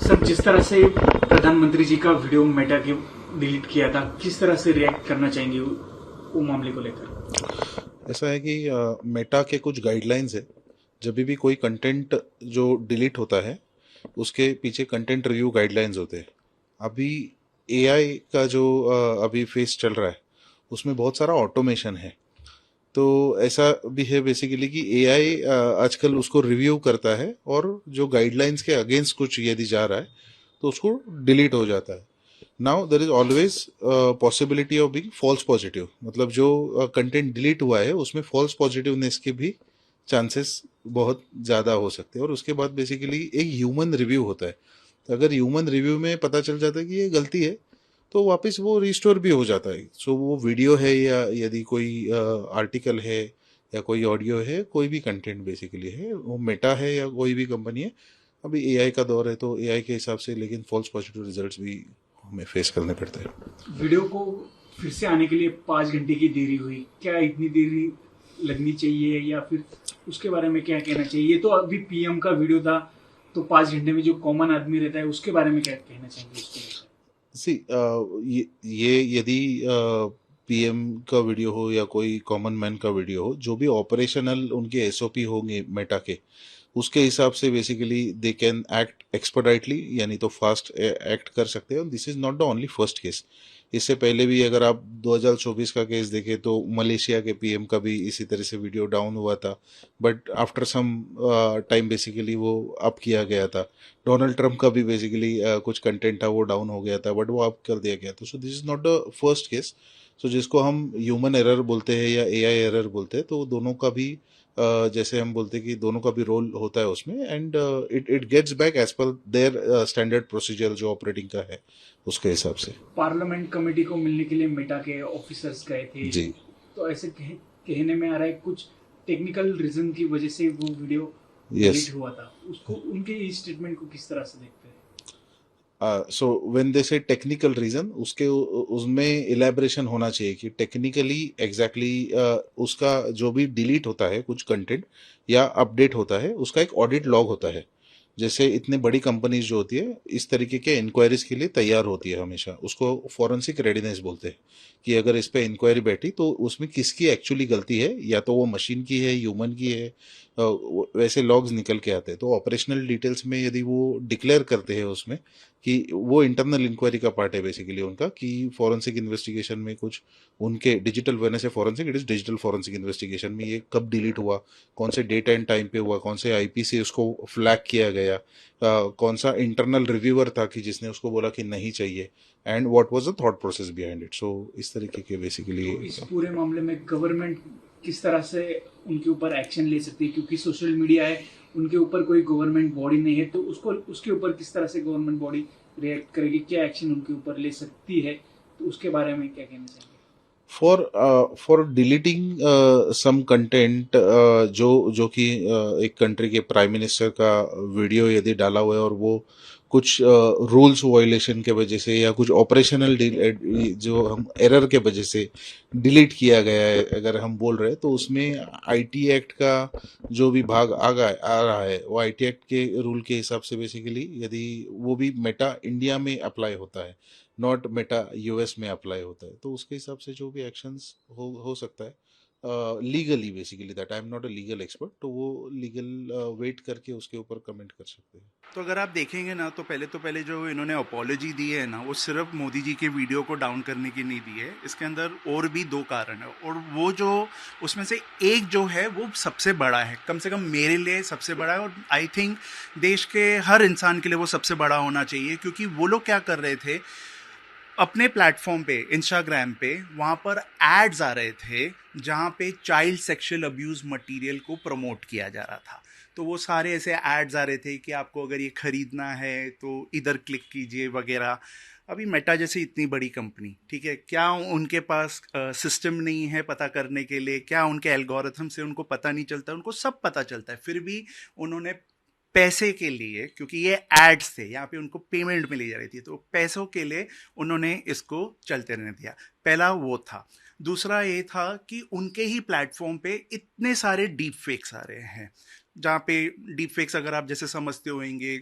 Sir, जिस तरह से प्रधानमंत्री जी का वीडियो मेटा के डिलीट किया था, किस तरह से रिएक्ट करना चाहेंगे वो मामले को लेकर? ऐसा है कि मेटा के कुछ गाइडलाइंस है। जब भी कोई कंटेंट जो डिलीट होता है उसके पीछे कंटेंट रिव्यू गाइडलाइंस होते हैं। अभी एआई का जो अभी फेस चल रहा है उसमें बहुत सारा ऑटोमेशन है। तो ऐसा भी है बेसिकली कि एआई आजकल उसको रिव्यू करता है और जो गाइडलाइंस के अगेंस्ट कुछ यदि जा रहा है तो उसको डिलीट हो जाता है। Now there is always possibility of being false positive, मतलब जो कंटेंट डिलीट हुआ है उसमें फॉल्स पॉजिटिवनेस के भी चांसेस बहुत ज़्यादा हो सकते हैं। और उसके बाद बेसिकली एक ह्यूमन रिव्यू होता है। तो अगर ह्यूमन रिव्यू में पता चल जाता है कि ये गलती है तो वापस वो रिस्टोर भी हो जाता है। सो वो वीडियो है या यदि कोई आर्टिकल है या कोई ऑडियो है, कोई भी कंटेंट बेसिकली है, वो मेटा है या कोई भी कंपनी है। अभी एआई का दौर है तो एआई के हिसाब से लेकिन फॉल्स पॉजिटिव रिजल्ट्स भी हमें फेस करने पड़ते हैं। वीडियो को फिर से आने के लिए 5 घंटे की देरी हुई, क्या इतनी देरी लगनी चाहिए या फिर उसके बारे में क्या कहना चाहिए? ये तो अभी पीएम का वीडियो था, तो 5 घंटे में जो कॉमन आदमी रहता है उसके बारे में क्या कहना चाहेंगे उसके लिए? सी ये यदि पीएम का वीडियो हो या कोई कॉमन मैन का वीडियो हो, जो भी ऑपरेशनल उनके एसओपी होंगे मेटा के, उसके हिसाब से बेसिकली दे कैन एक्ट एक्सपर्टाइटली, यानी तो फास्ट एक्ट कर सकते हैं। This is not the only first case. इससे पहले भी अगर आप 2024 का केस देखें तो मलेशिया के पीएम का भी इसी तरह से वीडियो डाउन हुआ था, but after some time basically वो अप किया गया था। डोनाल्ड ट्रंप का भी बेसिकली कुछ कंटेंट था वो डाउन हो गया था, बट वो अप कर दिया गया था। So this is not the first case. So जिसको हम ह्यूमन एरर बोलते हैं या एआई एरर बोलते हैं, तो दोनों का भी जैसे हम बोलते हैं कि दोनों का भी रोल होता है उसमें। And it it gets back as per their standard procedure जो ऑपरेटिंग का है उसके हिसाब से। पार्लियामेंट कमेटी को मिलने के लिए मेटा के ऑफिसर्स गए थे, जी। तो ऐसे कहने में आ रहा है कुछ टेक्निकल रीजन की वजह से वो वीडियो यस। डिलीट हुआ था। उसको, उनके इस स्टेटमेंट को किस तरह से देखते हैं? सो व्हेन दे से टेक्निकल रीजन, उसके उसमें इलेबरेशन होना चाहिए कि टेक्निकली एग्जैक्टली उसका जो भी डिलीट होता है कुछ कंटेंट या अपडेट होता है उसका एक ऑडिट लॉग होता है। जैसे इतने बड़ी कंपनीज जो होती है इस तरीके के इंक्वायरीज के लिए तैयार होती है हमेशा, उसको फॉरेंसिक रेडीनेस बोलते हैं। कि अगर इस पे इंक्वायरी बैठी तो उसमें किसकी एक्चुअली गलती है, या तो वो मशीन की है, ह्यूमन की है। वैसे लॉग्स निकल के आते हैं। तो ऑपरेशनल डिटेल्स में यदि वो डिक्लेयर करते हैं उसमें कि वो इंटरनल इंक्वायरी का पार्ट है बेसिकली उनका, कि फॉरेंसिक इन्वेस्टिगेशन में कुछ उनके डिजिटल वेने से forensic, it is digital forensic investigation में ये कब डिलीट हुआ, कौन से डेट एंड टाइम पे हुआ, कौन से आईपी से उसको फ्लैग किया गया, कौन सा इंटरनल रिव्यूअर था कि जिसने उसको बोला कि नहीं चाहिए, and what was the thought process behind it. So इस तरीके के बेसिकली। तो इस पूरे मामले में गवर्नमेंट किस तरह से उनके ऊपर एक्शन ले सकती है? क्योंकि सोशल मीडिया है, उनके ऊपर कोई गवर्नमेंट बॉडी नहीं है, तो उसको उसके ऊपर किस तरह से गवर्नमेंट बॉडी रिएक्ट करेगी, क्या एक्शन उनके ऊपर ले सकती है? तो उसके बारे में क्या कहना चाहिए? फॉर डिलीटिंग सम कंटेंट, जो कि एक कंट्री के प्राइम मिनिस्टर का वीडियो यदि डाला हुआ है और वो कुछ रूल्स वायलेशन के वजह से या कुछ ऑपरेशनल जो हम एरर के वजह से डिलीट किया गया है अगर हम बोल रहे हैं, तो उसमें आईटी एक्ट का जो भी भाग आ रहा है वो आईटी एक्ट के रूल के हिसाब से बेसिकली यदि वो भी मेटा इंडिया में अप्लाई होता है, नॉट मेटा यूएस में अप्लाई होता है, तो उसके हिसाब से जो भी एक्शंस हो सकता है legally basically, that I am not a legal expert, तो वो लीगल वेट करके उसके ऊपर कमेंट कर सकते हैं। तो अगर आप देखेंगे ना तो पहले जो इन्होंने अपोलॉजी दी है ना, वो सिर्फ मोदी जी के वीडियो को डाउन करने की नहीं दी है। इसके अंदर और भी दो कारण है, और वो जो उसमें से एक जो है वो सबसे बड़ा है, कम से कम मेरे लिए सबसे बड़ा है, और आई थिंक देश के हर इंसान के लिए वो सबसे बड़ा होना चाहिए। क्योंकि वो लोग क्या कर रहे थे अपने प्लेटफॉर्म पे, इंस्टाग्राम पे, वहाँ पर एड्स आ रहे थे जहाँ पे चाइल्ड सेक्सुअल अब्यूज मटेरियल को प्रमोट किया जा रहा था। तो वो सारे ऐसे एड्स आ रहे थे कि आपको अगर ये खरीदना है तो इधर क्लिक कीजिए वगैरह। अभी मेटा जैसे इतनी बड़ी कंपनी, ठीक है, क्या उनके पास सिस्टम नहीं है पता करने के लिए? क्या उनके एल्गोरिथम से उनको पता नहीं चलता? उनको सब पता चलता है, फिर भी उन्होंने पैसे के लिए, क्योंकि ये एड्स थे, यहाँ पे उनको पेमेंट मिली जा रही थी, तो पैसों के लिए उन्होंने इसको चलते रहने दिया। पहला वो था। दूसरा ये था कि उनके ही प्लेटफॉर्म पे इतने सारे डीप फेक्स आ रहे हैं, जहाँ पे डीप फेक्स अगर आप जैसे समझते होंगे,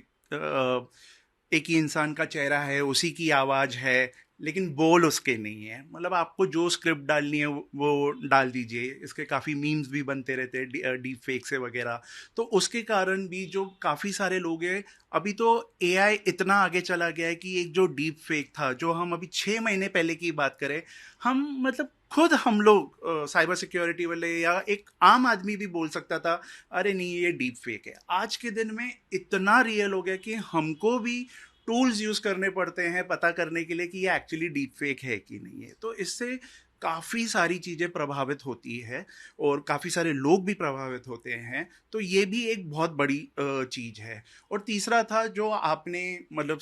एक ही इंसान का चेहरा है, उसी की आवाज़ है, लेकिन बोल उसके नहीं है। मतलब आपको जो स्क्रिप्ट डालनी है वो डाल दीजिए। इसके काफ़ी मीम्स भी बनते रहते हैं डीप फेक से वगैरह। तो उसके कारण भी जो काफ़ी सारे लोग हैं, अभी तो एआई इतना आगे चला गया है कि एक जो डीप फेक था, जो हम अभी 6 महीने पहले की बात करें, हम मतलब खुद हम लोग साइबर सिक्योरिटी वाले या एक आम आदमी भी बोल सकता था अरे नहीं ये डीप फेक है। आज के दिन में इतना रियल हो गया कि हमको भी टूल्स यूज करने पड़ते हैं पता करने के लिए कि ये एक्चुअली डीप फेक है कि नहीं है। तो इससे काफ़ी सारी चीज़ें प्रभावित होती है और काफ़ी सारे लोग भी प्रभावित होते हैं। तो ये भी एक बहुत बड़ी चीज़ है। और तीसरा था जो आपने मतलब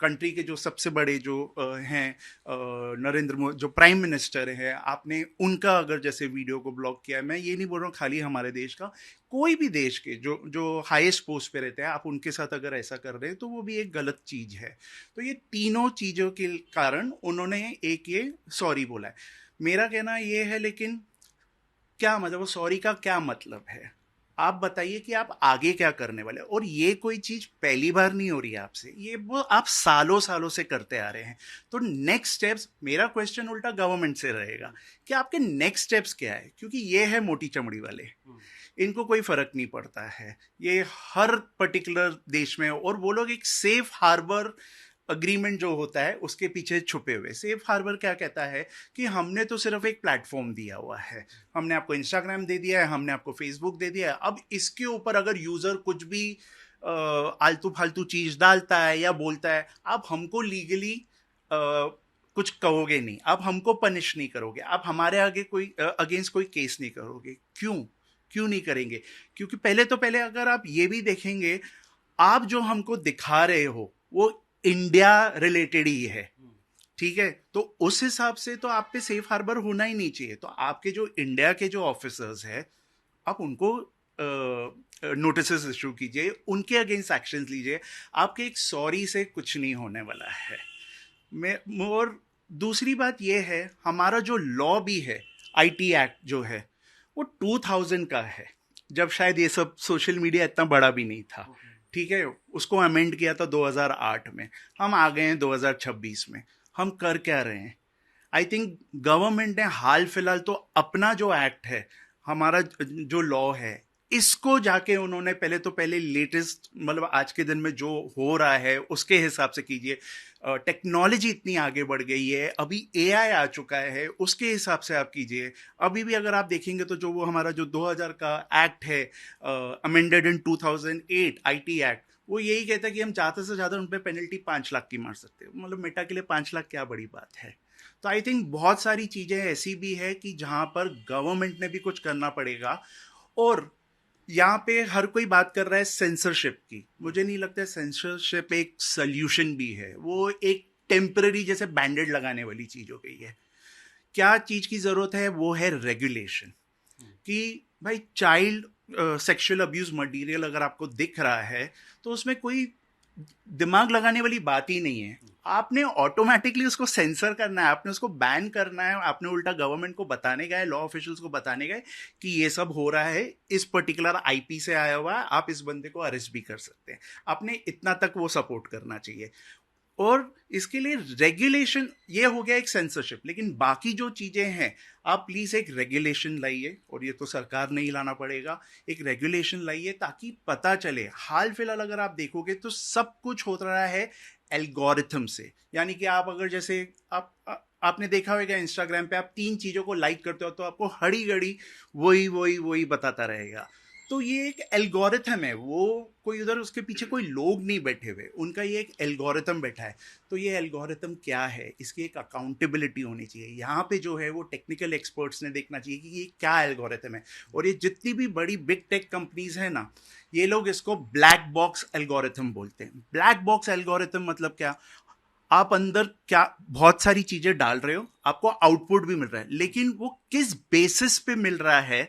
कंट्री के जो सबसे बड़े जो हैं नरेंद्र मोदी जो प्राइम मिनिस्टर है, आपने उनका अगर जैसे वीडियो को ब्लॉक किया है। मैं ये नहीं बोल रहा हूँ खाली हमारे देश का, कोई भी देश के जो जो हाईएस्ट पोस्ट पे रहते हैं आप उनके साथ अगर ऐसा कर रहे हैं तो वो भी एक गलत चीज़ है। तो ये तीनों चीज़ों के कारण उन्होंने एक ये सॉरी बोला है। मेरा कहना ये है, लेकिन क्या मतलब वो सॉरी का क्या मतलब है? आप बताइए कि आप आगे क्या करने वाले। और ये कोई चीज पहली बार नहीं हो रही है आपसे, ये वो आप सालों सालों से करते आ रहे हैं। तो नेक्स्ट स्टेप्स, मेरा क्वेश्चन उल्टा गवर्नमेंट से रहेगा कि आपके नेक्स्ट स्टेप्स क्या है, क्योंकि ये है मोटी चमड़ी वाले, इनको कोई फर्क नहीं पड़ता है। ये हर पर्टिकुलर देश में, और वो लोग एक सेफ हार्बर अग्रीमेंट जो होता है उसके पीछे छुपे हुए। सेफ हार्बर क्या कहता है कि हमने तो सिर्फ एक प्लेटफॉर्म दिया हुआ है, हमने आपको इंस्टाग्राम दे दिया है, हमने आपको फेसबुक दे दिया है। अब इसके ऊपर अगर यूजर कुछ भी आलतू फालतू चीज डालता है या बोलता है, आप हमको लीगली कुछ कहोगे नहीं, आप हमको पनिश नहीं करोगे, आप हमारे आगे कोई अगेंस्ट कोई केस नहीं करोगे। क्यों नहीं करेंगे? क्योंकि पहले अगर आप ये भी देखेंगे, आप जो हमको दिखा रहे हो वो इंडिया रिलेटेड ही है, ठीक है? तो उस हिसाब से तो आप पे सेफ हार्बर होना ही नहीं चाहिए। तो आपके जो इंडिया के जो ऑफिसर्स हैं, आप उनको नोटिस इशू कीजिए, उनके अगेंस्ट एक्शंस लीजिए। आपके एक सॉरी से कुछ नहीं होने वाला है। और दूसरी बात यह है, हमारा जो लॉ भी है, आईटी एक्ट जो है, वो 2000 का है, जब शायद ये सब सोशल मीडिया इतना बड़ा भी नहीं था, ठीक है? उसको अमेंड किया था 2008 में, हम आ गए हैं 2026 में। हम कर क्या रहे हैं? आई थिंक गवर्नमेंट ने हाल फिलहाल तो अपना जो एक्ट है, हमारा जो लॉ है, इसको जाके उन्होंने पहले लेटेस्ट, मतलब आज के दिन में जो हो रहा है उसके हिसाब से कीजिए। टेक्नोलॉजी इतनी आगे बढ़ गई है, अभी एआई आ चुका है, उसके हिसाब से आप कीजिए। अभी भी अगर आप देखेंगे तो जो वो हमारा जो 2000 का एक्ट है, अमेंडेड इन 2008 आईटी एक्ट, वो यही कहता है कि हम ज़्यादा से ज़्यादा उन पर पेनल्टी 5 लाख की मार सकते हैं। मतलब मेटा के लिए 5 लाख क्या बड़ी बात है? तो आई थिंक बहुत सारी चीज़ें ऐसी भी है कि जहाँ पर गवर्नमेंट ने भी कुछ करना पड़ेगा। और यहाँ पे हर कोई बात कर रहा है सेंसरशिप की, मुझे नहीं लगता सेंसरशिप एक सोल्यूशन भी है। वो एक टेम्पररी जैसे बैंडेड लगाने वाली चीज हो गई है। क्या चीज की जरूरत है? वो है रेगुलेशन। कि भाई चाइल्ड सेक्सुअल अब्यूज मटेरियल अगर आपको दिख रहा है तो उसमें कोई दिमाग लगाने वाली बात ही नहीं है। आपने ऑटोमेटिकली उसको सेंसर करना है, आपने उसको बैन करना है। आपने उल्टा गवर्नमेंट को बताने गए, लॉ ऑफिशियल्स को बताने गए कि ये सब हो रहा है, इस पर्टिकुलर आईपी से आया हुआ है, आप इस बंदे को अरेस्ट भी कर सकते हैं। आपने इतना तक वो सपोर्ट करना चाहिए। और इसके लिए रेगुलेशन, ये हो गया एक सेंसरशिप, लेकिन बाकी जो चीजें हैं, आप प्लीज एक रेगुलेशन लाइए। और ये तो सरकार नहीं लाना पड़ेगा, एक रेगुलेशन लाइए ताकि पता चले। हाल फिलहाल अगर आप देखोगे तो सब कुछ हो रहा है एल्गोरिथम से। यानी कि आप अगर जैसे आपने देखा होगा इंस्टाग्राम पे, आप 3 चीजों को लाइक करते हो तो आपको हड़ी घड़ी वही बताता रहेगा। तो ये एक एल्गोरिथम है, वो कोई उधर उसके पीछे कोई लोग नहीं बैठे हुए, उनका ये एक एल्गोरिथम बैठा है। तो ये एल्गोरिथम क्या है, इसकी एक अकाउंटेबिलिटी होनी चाहिए। यहाँ पे जो है वो टेक्निकल एक्सपर्ट्स ने देखना चाहिए कि ये क्या एल्गोरिथम है। और ये जितनी भी बड़ी बिग टेक कंपनीज है ना, ये लोग इसको ब्लैक बॉक्स एल्गोरिथम बोलते हैं। ब्लैक बॉक्स एल्गोरिथम मतलब क्या? आप अंदर क्या बहुत सारी चीजें डाल रहे हो, आपको आउटपुट भी मिल रहा है, लेकिन वो किस बेसिस पे मिल रहा है,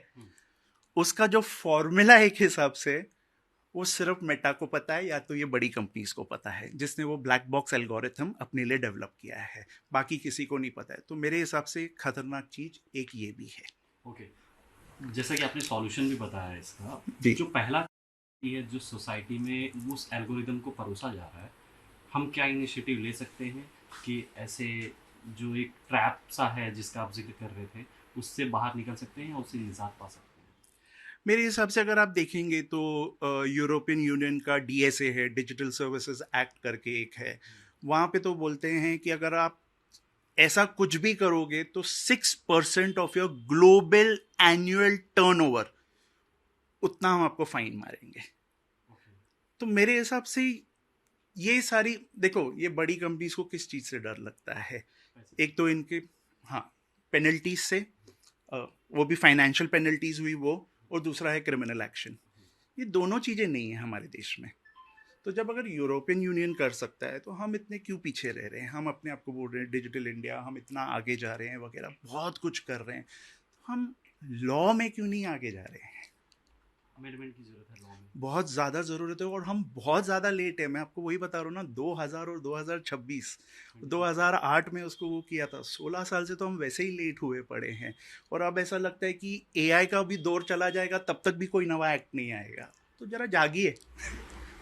उसका जो फॉर्मूला एक हिसाब से वो सिर्फ मेटा को पता है, या तो ये बड़ी कंपनीज को पता है जिसने वो ब्लैक बॉक्स एल्गोरिथम अपने लिए डेवलप किया है, बाकी किसी को नहीं पता है। तो मेरे हिसाब से खतरनाक चीज एक ये भी है। ओके, जैसा कि आपने सॉल्यूशन भी बताया इसका, जी। जो पहला ये जो सोसाइटी में उस एल्गोरिदम को परोसा जा रहा है हम क्या इनिशिएटिव ले सकते हैं कि ऐसे जो एक ट्रैप सा है जिसका आप जिक्र कर रहे थे, उससे बाहर निकल सकते हैं, उससे निजात पा सकते हैं? मेरे हिसाब से अगर आप देखेंगे तो यूरोपियन यूनियन का DSA है, डिजिटल सर्विसेज एक्ट करके एक है, वहाँ पे तो बोलते हैं कि अगर आप ऐसा कुछ भी करोगे तो 6% of your global annual turnover, उतना हम आपको फाइन मारेंगे। तो मेरे हिसाब से ये सारी, देखो ये बड़ी कंपनीज को किस चीज़ से डर लगता है, एक तो इनके हाँ पेनल्टीज से, वो भी फाइनेंशियल पेनल्टीज हुई वो, और दूसरा है क्रिमिनल एक्शन। ये दोनों चीज़ें नहीं है हमारे देश में। तो जब अगर यूरोपियन यूनियन कर सकता है तो हम इतने क्यों पीछे रह रहे हैं? हम अपने आप को बोल रहे हैं डिजिटल इंडिया, हम इतना आगे जा रहे हैं वगैरह, बहुत कुछ कर रहे हैं, हम लॉ में क्यों नहीं आगे जा रहे हैं? अमेंडमेंट की जरूरत है लॉ में, बहुत ज़्यादा ज़रूरत है, और हम बहुत ज़्यादा लेट है। मैं आपको वही बता रहा हूँ ना, 2000 और 2026, 2008 में उसको वो किया था, 16 साल से तो हम वैसे ही लेट हुए पड़े हैं। और अब ऐसा लगता है कि AI का भी दौर चला जाएगा, तब तक भी कोई नवा एक्ट नहीं आएगा। तो ज़रा जागिए।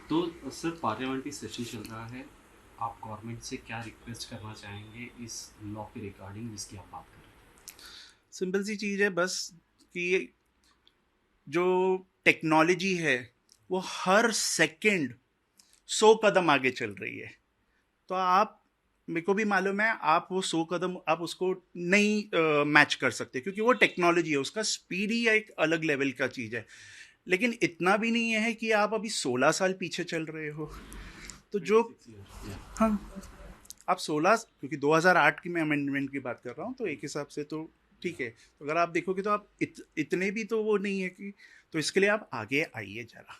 तो सर पार्लियामेंट्री सेशन चल रहा है, आप गवर्नमेंट से क्या रिक्वेस्ट करना चाहेंगे इस लॉ के रिगार्डिंग जिसकी आप बात कर रहे हैं? सिंपल सी चीज़ है बस, कि जो टेक्नोलॉजी है वो हर सेकंड 100 कदम आगे चल रही है। तो आप, मेरे को भी मालूम है, आप वो 100 कदम आप उसको नहीं मैच कर सकते, क्योंकि वो टेक्नोलॉजी है, उसका स्पीड ही एक अलग लेवल का चीज़ है। लेकिन इतना भी नहीं है कि आप अभी 16 साल पीछे चल रहे हो। तो जो हाँ, आप 16, क्योंकि 2008 की मैं अमेंडमेंट की बात कर रहा हूँ, तो एक हिसाब से तो ठीक है। तो अगर आप देखोगे तो आप इतने भी तो वो नहीं है कि, तो इसके लिए आप आगे आइए जरा।